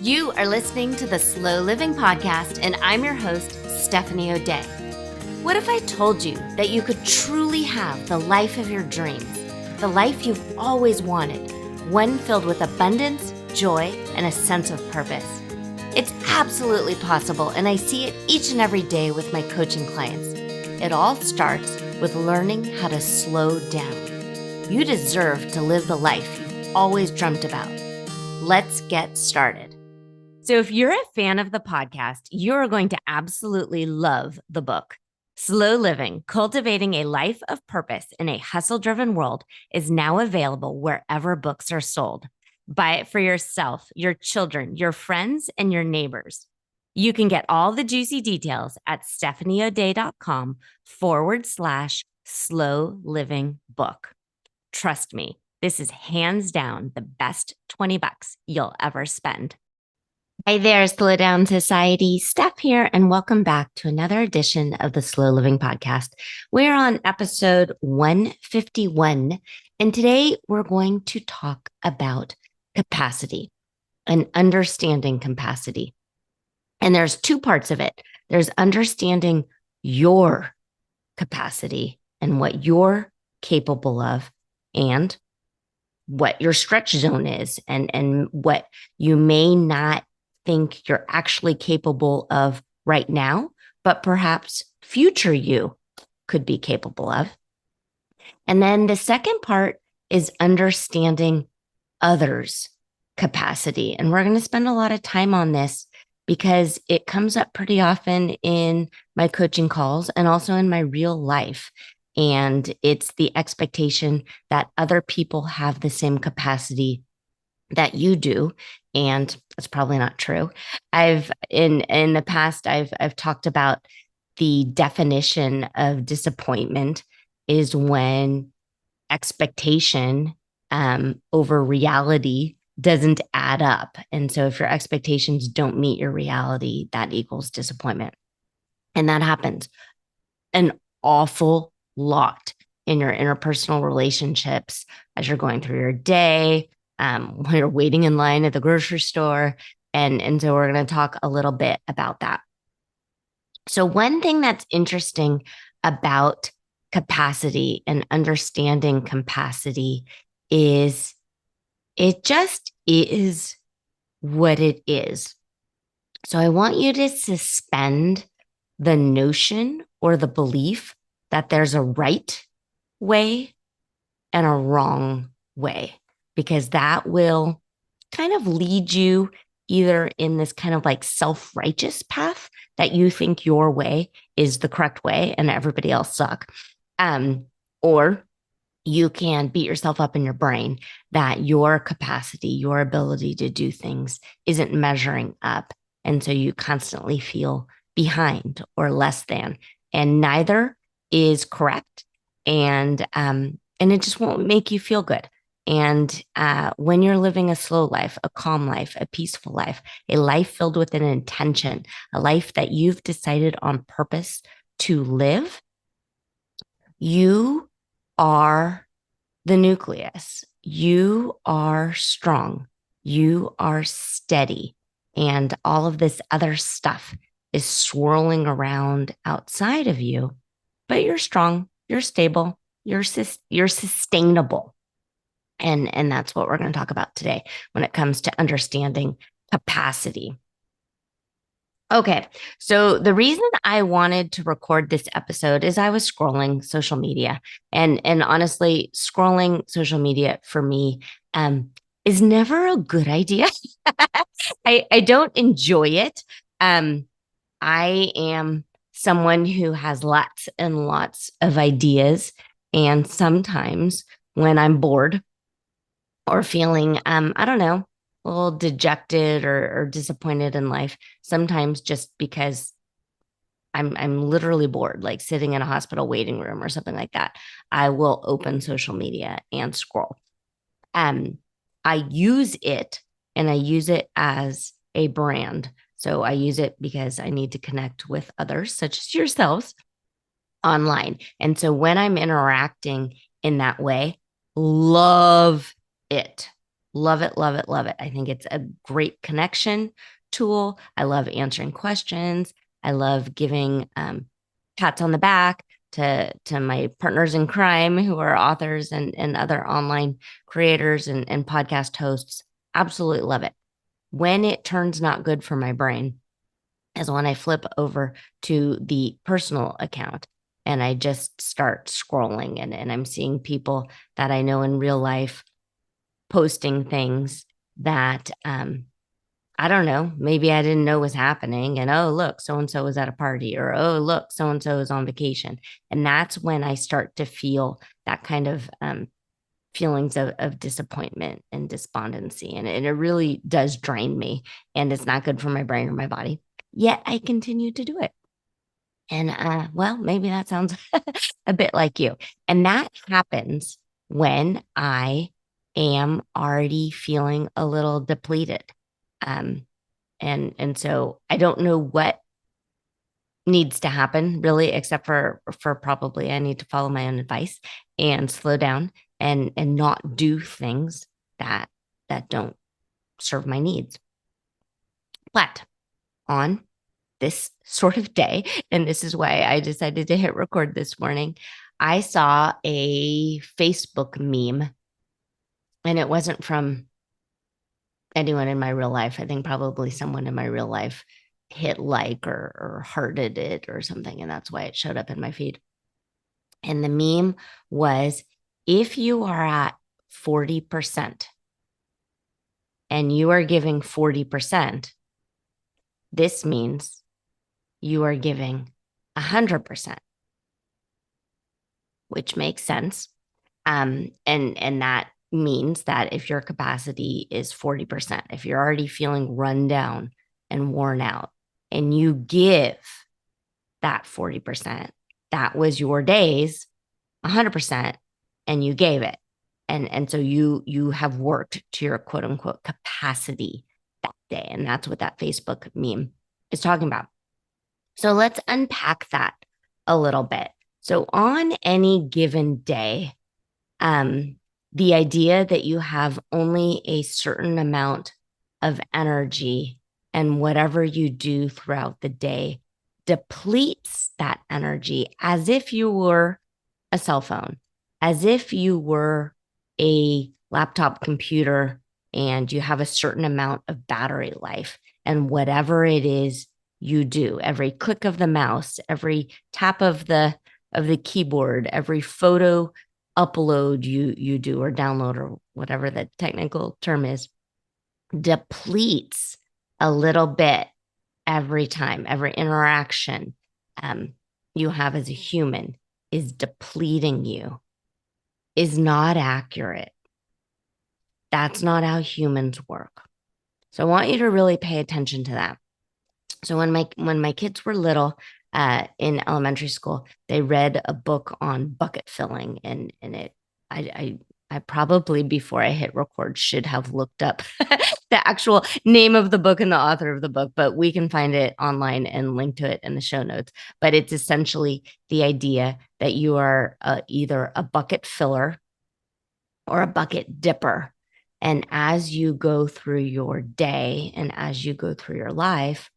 You are listening to the Slow Living Podcast, and I'm your host, Stephanie O'Day. What if I told you that you could truly have the life of your dreams, the life you've always wanted, one filled with abundance, joy, and a sense of purpose? It's absolutely possible, and I see it each and every day with my coaching clients. It all starts with learning how to slow down. You deserve to live the life you've always dreamt about. Let's get started. So if you're a fan of the podcast, you're going to absolutely love the book. Slow Living, Cultivating a Life of Purpose in a Hustle-Driven World is now available wherever books are sold. Buy it for yourself, your children, your friends, and your neighbors. You can get all the juicy details at stephanieoday.com/slow living book. Trust me, this is hands down the best $20 you'll ever spend. Hi there, Slow Down Society. Steph here, and welcome back to another edition of the Slow Living Podcast. We're on episode 151, and today we're going to talk about capacity and understanding capacity. And there's two parts of it. There's understanding your capacity and what you're capable of, and what your stretch zone is, and what you may not think you're actually capable of right now, but perhaps future you could be capable of. And then the second part is understanding others' capacity. And we're going to spend a lot of time on this because it comes up pretty often in my coaching calls and also in my real life. And it's the expectation that other people have the same capacity that you do, and that's probably not true. I've in the past I've talked about the definition of disappointment is when expectation over reality doesn't add up. And so if your expectations don't meet your reality, that equals disappointment. And that happens an awful lot in your interpersonal relationships as you're going through your day, when you're waiting in line at the grocery store. And so we're going to talk a little bit about that. So one thing that's interesting about capacity and understanding capacity is it just is what it is. So I want you to suspend the notion or the belief that there's a right way and a wrong way, because that will kind of lead you either in this kind of like self-righteous path that you think your way is the correct way and everybody else suck. Or you can beat yourself up in your brain that your capacity, your ability to do things isn't measuring up. And so you constantly feel behind or less than, and neither is correct. And it just won't make you feel good. And when you're living a slow life, a calm life, a peaceful life, a life filled with an intention, a life that you've decided on purpose to live, you are the nucleus. You are strong. You are steady. And all of this other stuff is swirling around outside of you, but you're strong, you're stable, you're sustainable. And that's what we're going to talk about today when it comes to understanding capacity. Okay, so the reason I wanted to record this episode is I was scrolling social media, and honestly, scrolling social media for me is never a good idea. I don't enjoy it. I am someone who has lots and lots of ideas, and sometimes when I'm bored or feeling, I don't know, a little dejected or disappointed in life, sometimes just because I'm literally bored, like sitting in a hospital waiting room or something like that, I will open social media and scroll. I use it, and I use it as a brand. So I use it because I need to connect with others, such as yourselves, online. And so when I'm interacting in that way, love it. Love it, love it, love it. I think it's a great connection tool. I love answering questions. I love giving pats on the back to my partners in crime who are authors and other online creators and podcast hosts. Absolutely love it. When it turns not good for my brain is when I flip over to the personal account and I just start scrolling and I'm seeing people that I know in real life posting things that I don't know, maybe I didn't know was happening. And oh, look, so and so was at a party, or oh, look, so and so is on vacation. And that's when I start to feel that kind of feelings of disappointment and despondency. And it really does drain me. And it's not good for my brain or my body. Yet I continue to do it. And well, maybe that sounds a bit like you. And that happens when I am already feeling a little depleted. Um, and so I don't know what needs to happen really, except for probably I need to follow my own advice and slow down and not do things that don't serve my needs. But on this sort of day, and this is why I decided to hit record this morning, I saw a Facebook meme, and it wasn't from anyone in my real life. I think probably someone in my real life hit like or hearted it or something, and that's why it showed up in my feed. And the meme was, if you are at 40% and you are giving 40%, this means you are giving 100%, which makes sense. And that means that if your capacity is 40%, if you're already feeling run down and worn out, and you give that 40%, that was your day's 100%, and you gave it. And so you have worked to your quote unquote capacity that day. And that's what that Facebook meme is talking about. So let's unpack that a little bit. So on any given day, the idea that you have only a certain amount of energy and whatever you do throughout the day depletes that energy as if you were a cell phone, as if you were a laptop computer and you have a certain amount of battery life. And whatever it is you do, every click of the mouse, every tap of the keyboard, every photo upload you do or download or whatever the technical term is, depletes a little bit every time. Every interaction you have as a human is depleting you, is not accurate. That's not how humans work. So I want you to really pay attention to that. So when my kids were little, in elementary school, they read a book on bucket filling, and I probably before I hit record should have looked up the actual name of the book and the author of the book, but we can find it online and link to it in the show notes. But it's essentially the idea that you are either a bucket filler or a bucket dipper. And as you go through your day and as you go through your life,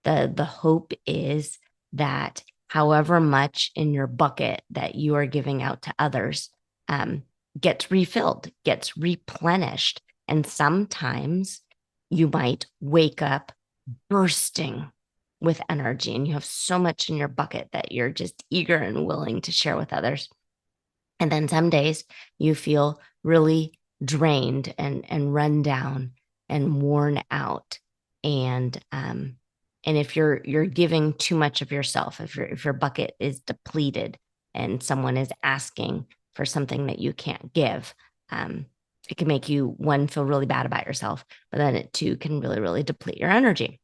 the hope is that however much in your bucket that you are giving out to others gets refilled, gets replenished. And sometimes you might wake up bursting with energy and you have so much in your bucket that you're just eager and willing to share with others. And then some days you feel really drained and run down and worn out. And if you're giving too much of yourself, if your bucket is depleted and someone is asking for something that you can't give, it can make you, one, feel really bad about yourself, but then it too can really, really deplete your energy.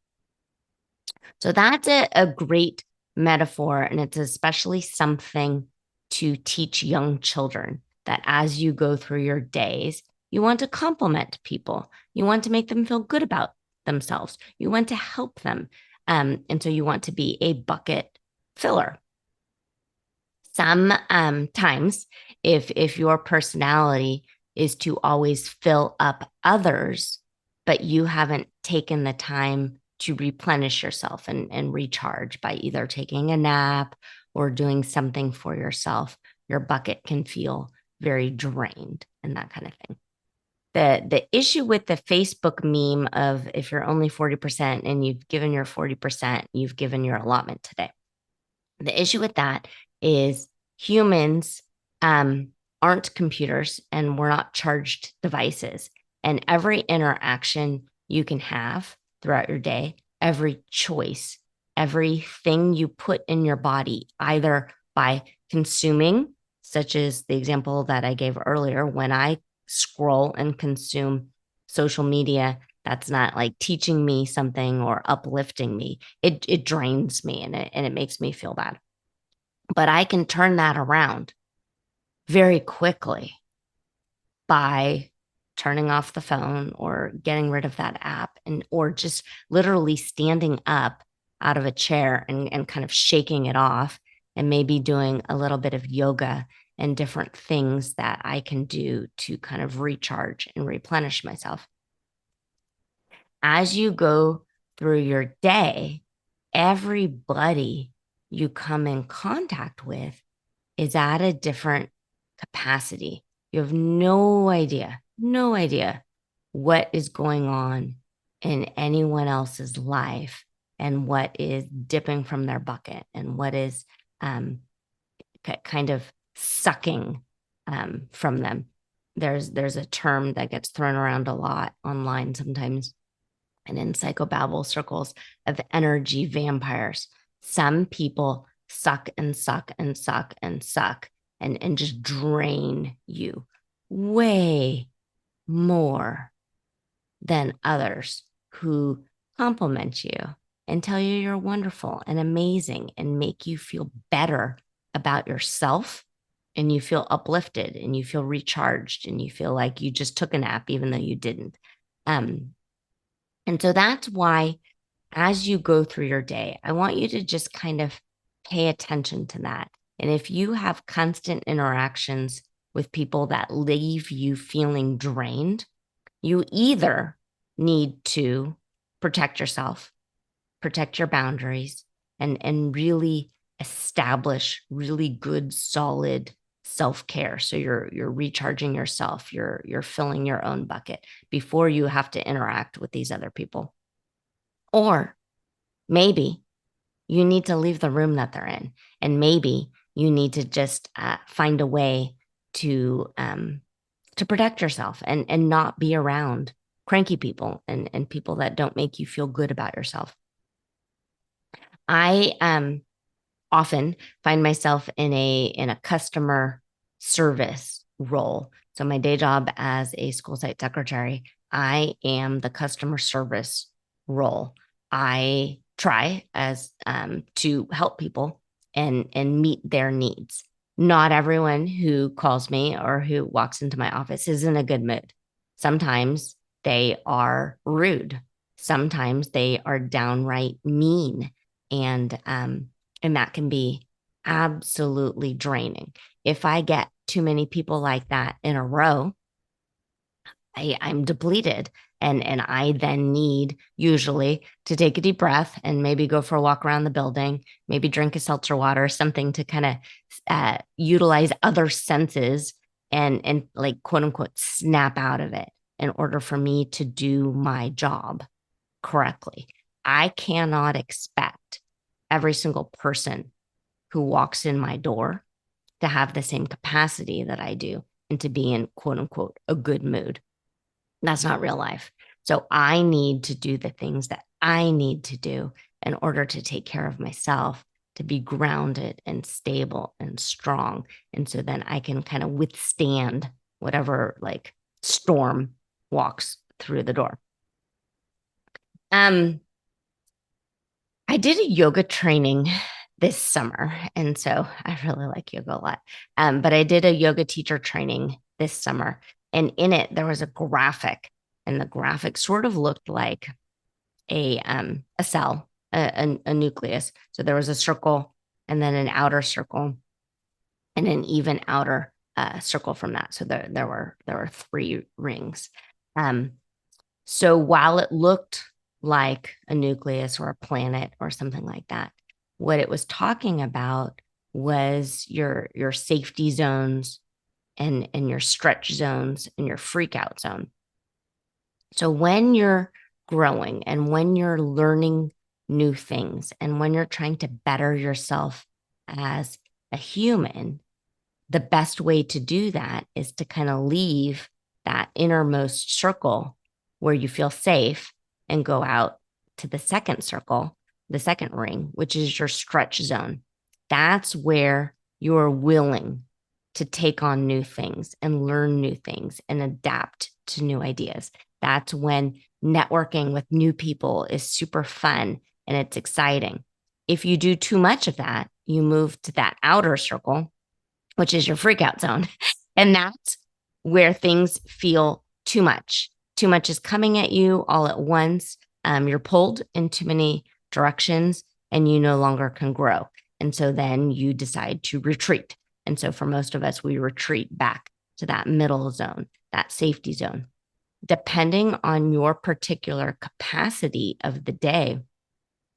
So that's a great metaphor, and it's especially something to teach young children, that as you go through your days, you want to compliment people. You want to make them feel good about themselves. You want to help them. And so you want to be a bucket filler. Some times, if your personality is to always fill up others, but you haven't taken the time to replenish yourself and recharge by either taking a nap or doing something for yourself. Your bucket can feel very drained and that kind of thing. The issue with the Facebook meme of if you're only 40% and you've given your 40%, you've given your allotment today. The issue with that is humans aren't computers and we're not charged devices. And every interaction you can have throughout your day, every choice, everything you put in your body, either by consuming, such as the example that I gave earlier, when I scroll and consume social media, that's not like teaching me something or uplifting me. It drains me and it makes me feel bad. But I can turn that around very quickly by turning off the phone or getting rid of that app and or just literally standing up out of a chair and kind of shaking it off and maybe doing a little bit of yoga and different things that I can do to kind of recharge and replenish myself. As you go through your day, everybody you come in contact with is at a different capacity. You have no idea what is going on in anyone else's life and what is dipping from their bucket and what is kind of sucking from them. There's a term that gets thrown around a lot online sometimes and in psychobabble circles of energy vampires. Some people suck and suck and suck and suck and just drain you way more than others who compliment you and tell you you're wonderful and amazing and make you feel better about yourself and you feel uplifted and you feel recharged and you feel like you just took a nap even though you didn't. And so that's why as you go through your day, I want you to just kind of pay attention to that. And if you have constant interactions with people that leave you feeling drained, you either need to protect yourself, protect your boundaries, and really establish really good, solid self-care. So you're recharging yourself, you're filling your own bucket before you have to interact with these other people. Or maybe you need to leave the room that they're in, and maybe you need to just find a way to protect yourself and not be around cranky people and people that don't make you feel good about yourself. I often find myself in a customer service role. So my day job as a school site secretary, I am the customer service role. I try as to help people and meet their needs. Not everyone who calls me or who walks into my office is in a good mood. Sometimes they are rude. Sometimes they are downright mean, and that can be absolutely draining. If I get too many people like that in a row, I'm depleted. And I then need usually to take a deep breath and maybe go for a walk around the building, maybe drink a seltzer water, something to kind of utilize other senses and like quote unquote snap out of it in order for me to do my job correctly. I cannot expect every single person who walks in my door to have the same capacity that I do and to be in quote unquote a good mood. That's not real life. So I need to do the things that I need to do in order to take care of myself, to be grounded and stable and strong. And so then I can kind of withstand whatever like storm walks through the door. I did a yoga training this summer. And so I really like yoga a lot. But I did a yoga teacher training this summer. And in it, there was a graphic, and the graphic sort of looked like a cell, a nucleus. So there was a circle and then an outer circle and an even outer circle from that. So there were 3 rings. So while it looked like a nucleus or a planet or something like that, what it was talking about was your safety zones and your stretch zones and your freak out zone. So when you're growing and when you're learning new things and when you're trying to better yourself as a human, the best way to do that is to kind of leave that innermost circle where you feel safe and go out to the second circle, the second ring, which is your stretch zone. That's where you're willing to take on new things and learn new things and adapt to new ideas. That's when networking with new people is super fun and it's exciting. If you do too much of that, you move to that outer circle, which is your freak out zone. And that's where things feel too much. Too much is coming at you all at once. You're pulled in too many directions and you no longer can grow. And so then you decide to retreat. And so for most of us, we retreat back to that middle zone, that safety zone. Depending on your particular capacity of the day,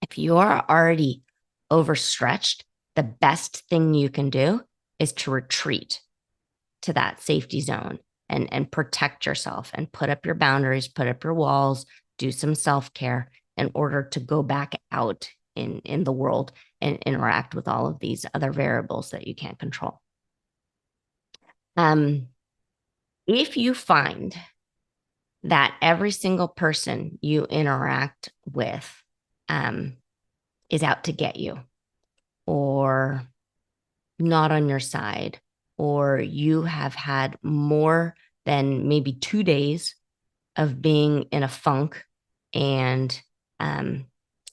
if you're already overstretched, the best thing you can do is to retreat to that safety zone and protect yourself and put up your boundaries, put up your walls, do some self-care in order to go back out in the world and interact with all of these other variables that you can't control. If you find that every single person you interact with is out to get you or not on your side, or you have had more than maybe 2 days of being in a funk and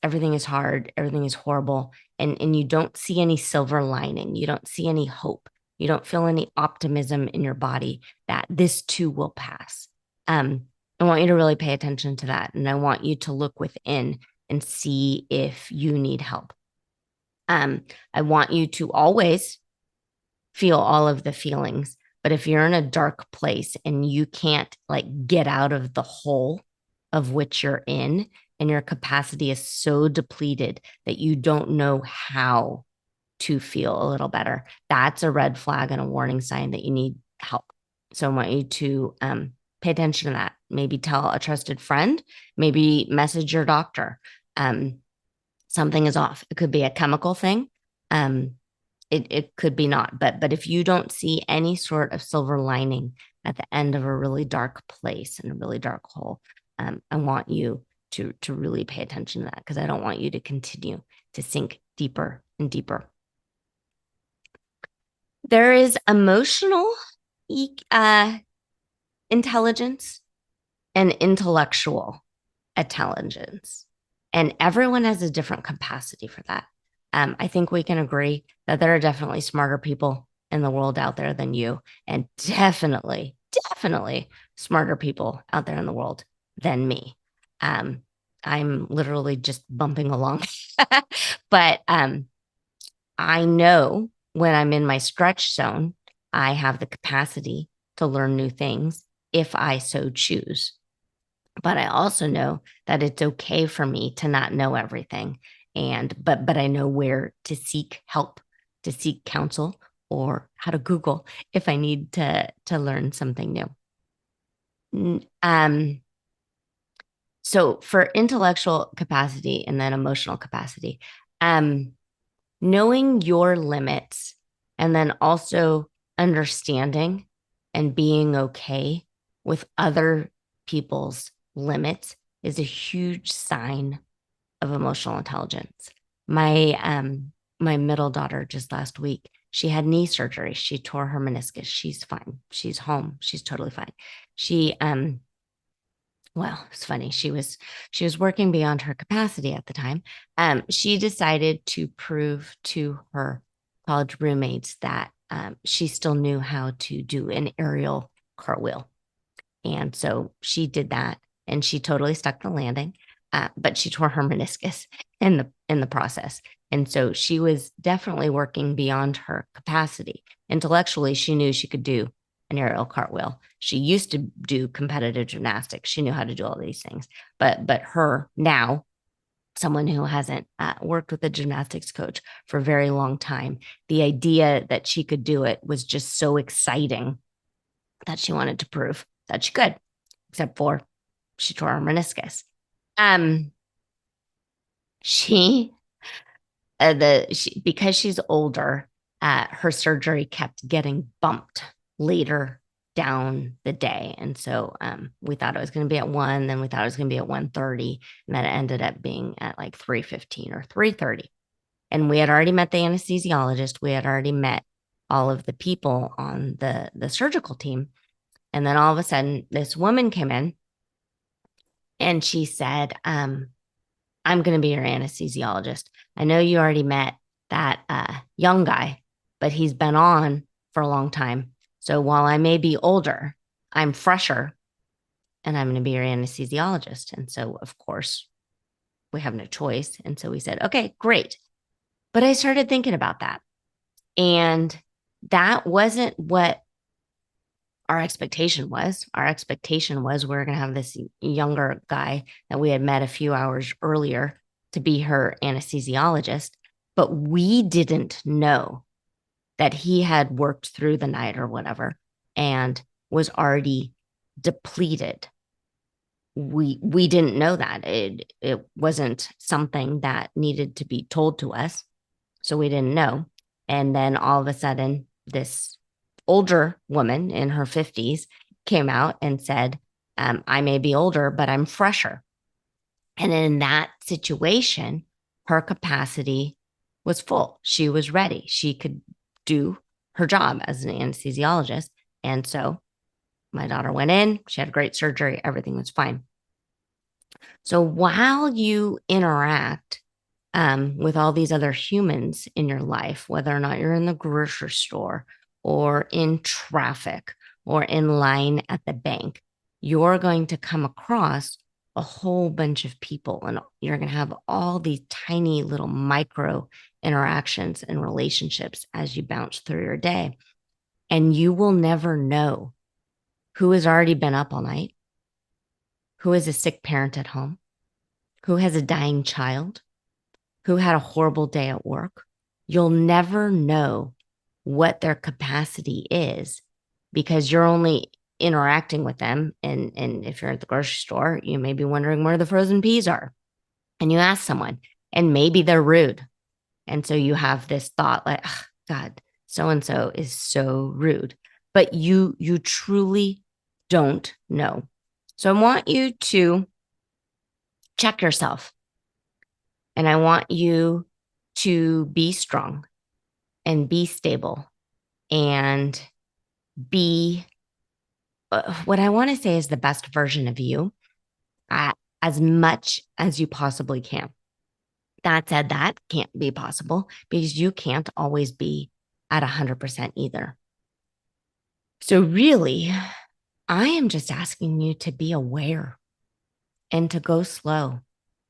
everything is hard, everything is horrible, and you don't see any silver lining, you don't see any hope, you don't feel any optimism in your body that this too will pass. I want you to really pay attention to that. And I want you to look within and see if you need help. I want you to always feel all of the feelings, but if you're in a dark place and you can't like get out of the hole of which you're in and your capacity is so depleted that you don't know how to feel a little better, that's a red flag and a warning sign that you need help. So I want you to pay attention to that. Maybe tell a trusted friend, maybe message your doctor. Something is off. It could be a chemical thing. It could be not, but if you don't see any sort of silver lining at the end of a really dark place and a really dark hole, I want you to really pay attention to that, because I don't want you to continue to sink deeper and deeper. There is emotional intelligence and intellectual intelligence, and everyone has a different capacity for that. I think we can agree that there are definitely smarter people in the world out there than you, and definitely smarter people out there in the world than me. I'm literally just bumping along, but I know when I'm in my stretch zone, I have the capacity to learn new things if I so choose. But I also know that it's okay for me to not know everything. But I know where to seek help, to seek counsel, or how to Google if I need to learn something new. So for intellectual capacity and then emotional capacity, knowing your limits and then also understanding and being okay with other people's limits is a huge sign of emotional intelligence. My middle daughter just last week, she had knee surgery. She tore her meniscus. She's fine. She's home. She's totally fine. She well, it's funny. She was working beyond her capacity at the time. She decided to prove to her college roommates that she still knew how to do an aerial cartwheel. And so she did that, and she totally stuck the landing, but she tore her meniscus in the process. And so she was definitely working beyond her capacity. Intellectually, she knew she could do an aerial cartwheel. She used to do competitive gymnastics. She knew how to do all these things. But her now, someone who hasn't worked with a gymnastics coach for a very long time, the idea that she could do it was just so exciting that she wanted to prove that she could, except for she tore her meniscus. Um, she because she's older, her surgery kept getting bumped later down the day. And so we thought it was going to be at 1, then we thought it was going to be at 1:30, and then it ended up being at like 3:15 or 3:30. And we had already met the anesthesiologist. We had already met all of the people on the surgical team. And then all of a sudden, this woman came in and she said, I'm going to be your anesthesiologist. I know you already met that young guy, but he's been on for a long time. So while I may be older, I'm fresher and I'm going to be your anesthesiologist. And so, of course, we have no choice. And so we said, okay, great. But I started thinking about that. And that wasn't what our expectation was. Our expectation was we are going to have this younger guy that we had met a few hours earlier to be her anesthesiologist, but we didn't know that he had worked through the night or whatever and was already depleted. We didn't know that. It wasn't something that needed to be told to us, so we didn't know. And then all of a sudden, this older woman in her 50s came out and said, I may be older, but I'm fresher. And in that situation, her capacity was full. She was ready. She could do her job as an anesthesiologist. And so my daughter went in, she had a great surgery, everything was fine. So while you interact with all these other humans in your life, whether or not you're in the grocery store or in traffic or in line at the bank, you're going to come across a whole bunch of people and you're going to have all these tiny little micro interactions and relationships as you bounce through your day. And you will never know who has already been up all night, who is a sick parent at home, who has a dying child, who had a horrible day at work. You'll never know what their capacity is because you're only interacting with them. And if you're at the grocery store, you may be wondering where the frozen peas are. And you ask someone, and maybe they're rude. And so you have this thought like, oh, God, so-and-so is so rude. But you truly don't know. So I want you to check yourself. And I want you to be strong and be stable and be what I want to say is the best version of you as much as you possibly can. That said, that can't be possible because you can't always be at 100% either. So really, I am just asking you to be aware and to go slow.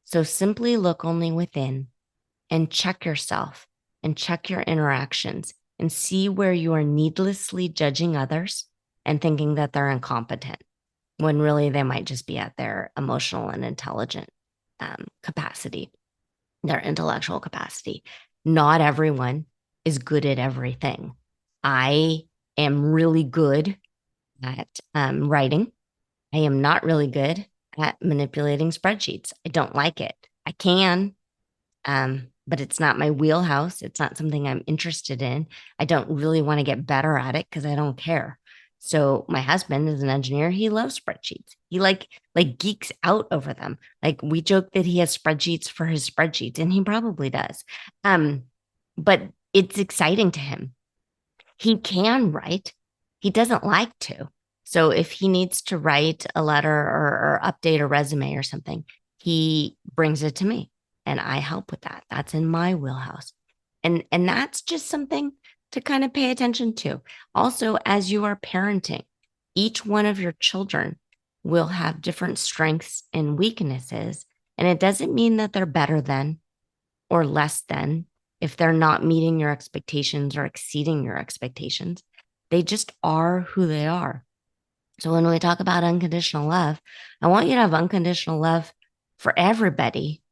So simply look only within and check yourself and check your interactions and see where you are needlessly judging others and thinking that they're incompetent when really they might just be at their emotional and intelligent capacity, their intellectual capacity. Not everyone is good at everything. I am really good at writing. I am not really good at manipulating spreadsheets. I don't like it. I can, but it's not my wheelhouse. It's not something I'm interested in. I don't really want to get better at it because I don't care. So my husband is an engineer. He loves spreadsheets. He like geeks out over them. Like we joke that he has spreadsheets for his spreadsheets, and he probably does. But it's exciting to him. He can write. He doesn't like to. So if he needs to write a letter or update a resume or something, he brings it to me and I help with that. That's in my wheelhouse. And that's just something to kind of pay attention to. Also, as you are parenting, each one of your children will have different strengths and weaknesses. And it doesn't mean that they're better than or less than. if they're not meeting your expectations or exceeding your expectations. They just are who they are. So when we talk about unconditional love, I want you to have unconditional love for everybody,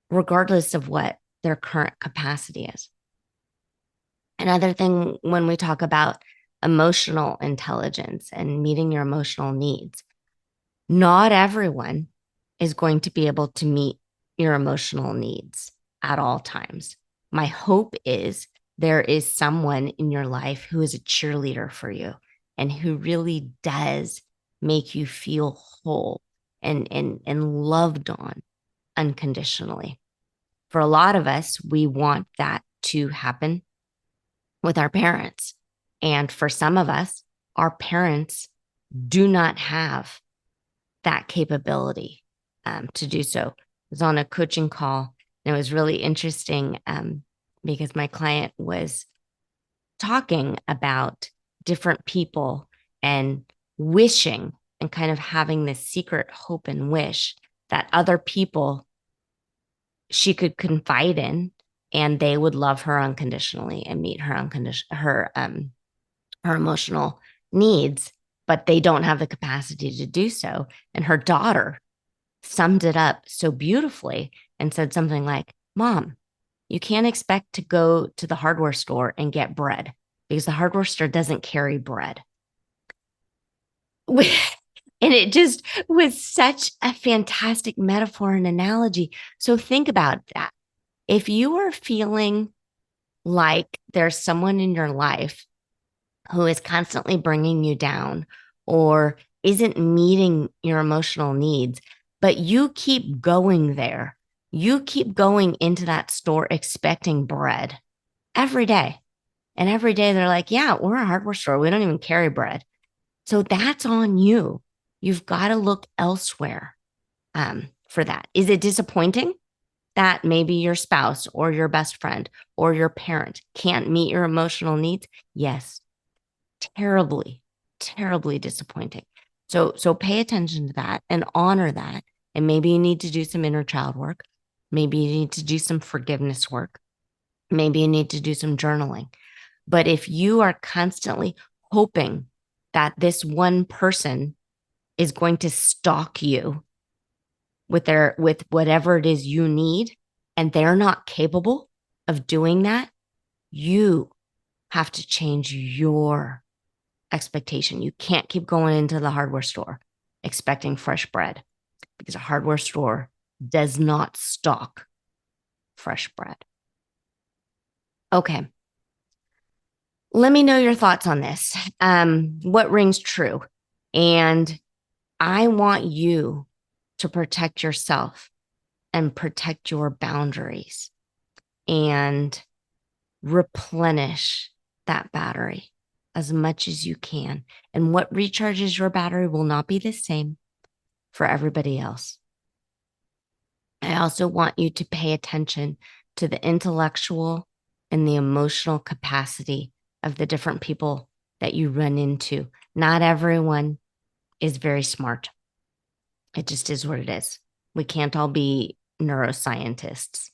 regardless of what their current capacity is. Another thing, when we talk about emotional intelligence and meeting your emotional needs, not everyone is going to be able to meet your emotional needs at all times. My hope is there is someone in your life who is a cheerleader for you and who really does make you feel whole and loved on unconditionally. For a lot of us, we want that to happen with our parents. And for some of us, our parents do not have that capability to do so. I was on a coaching call, and it was really interesting because my client was talking about different people and wishing and kind of having this secret hope and wish that other people she could confide in and they would love her unconditionally and meet her her emotional needs, but they don't have the capacity to do so. And her daughter summed it up so beautifully and said something like, Mom, you can't expect to go to the hardware store and get bread because the hardware store doesn't carry bread. And it just was such a fantastic metaphor and analogy. So think about that. If you are feeling like there's someone in your life who is constantly bringing you down or isn't meeting your emotional needs, but you keep going there, you keep going into that store expecting bread every day. And every day they're like, yeah, we're a hardware store. We don't even carry bread. So that's on you. You've got to look elsewhere for that. Is it disappointing that maybe your spouse or your best friend or your parent can't meet your emotional needs? Yes, terribly, terribly disappointing. So pay attention to that and honor that. And maybe you need to do some inner child work. Maybe you need to do some forgiveness work. Maybe you need to do some journaling. But if you are constantly hoping that this one person is going to stalk you with whatever it is you need, and they're not capable of doing that, you have to change your expectation. You can't keep going into the hardware store expecting fresh bread because a hardware store does not stock fresh bread. Okay. Let me know your thoughts on this. What rings true? And I want you to protect yourself and protect your boundaries and replenish that battery as much as you can. And what recharges your battery will not be the same for everybody else. I also want you to pay attention to the intellectual and the emotional capacity of the different people that you run into. Not everyone is very smart. It just is what it is. We can't all be neuroscientists.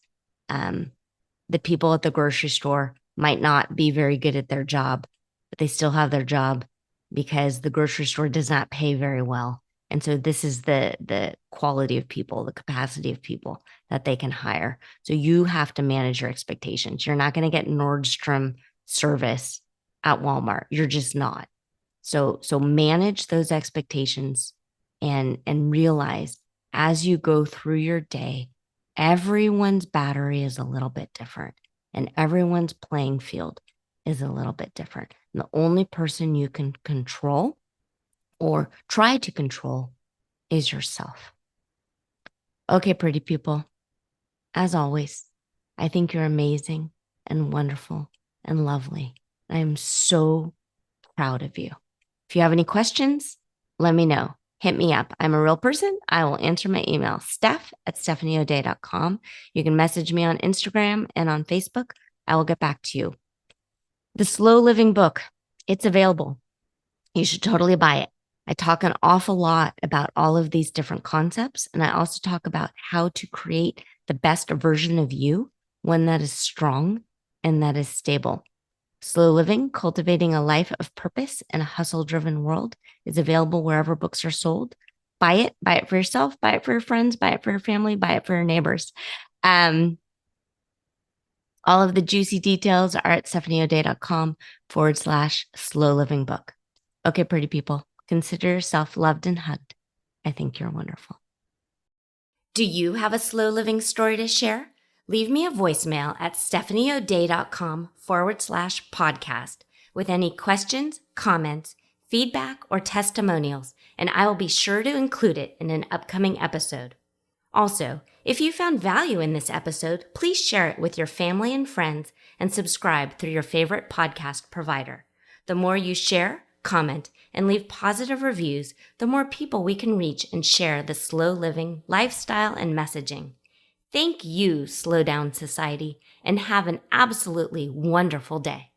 The people at the grocery store might not be very good at their job, but they still have their job because the grocery store does not pay very well. And so this is the quality of people, the capacity of people that they can hire. So you have to manage your expectations. You're not going to get Nordstrom service at Walmart. You're just not. So manage those expectations and realize as you go through your day, everyone's battery is a little bit different and everyone's playing field is a little bit different. And the only person you can control or try to control is yourself. Okay, pretty people. As always, I think you're amazing and wonderful and lovely. I am so proud of you. If you have any questions, let me know. Hit me up. I'm a real person. I will answer my email, steph@stephanieodea.com. You can message me on Instagram and on Facebook. I will get back to you. The Slow Living book, it's available. You should totally buy it. I talk an awful lot about all of these different concepts, and I also talk about how to create the best version of you one that is strong and that is stable. Slow Living, Cultivating a Life of Purpose in a Hustle-Driven World is available wherever books are sold. Buy it for yourself, buy it for your friends, buy it for your family, buy it for your neighbors. All of the juicy details are at stephaniodea.com/slow living book. Okay, pretty people, consider yourself loved and hugged. I think you're wonderful. Do you have a slow living story to share? Leave me a voicemail at stephaniodea.com/podcast with any questions, comments, feedback, or testimonials, and I will be sure to include it in an upcoming episode. Also, if you found value in this episode, please share it with your family and friends and subscribe through your favorite podcast provider. The more you share, comment, and leave positive reviews, the more people we can reach and share the slow living lifestyle and messaging. Thank you, Slow Down Society, and have an absolutely wonderful day.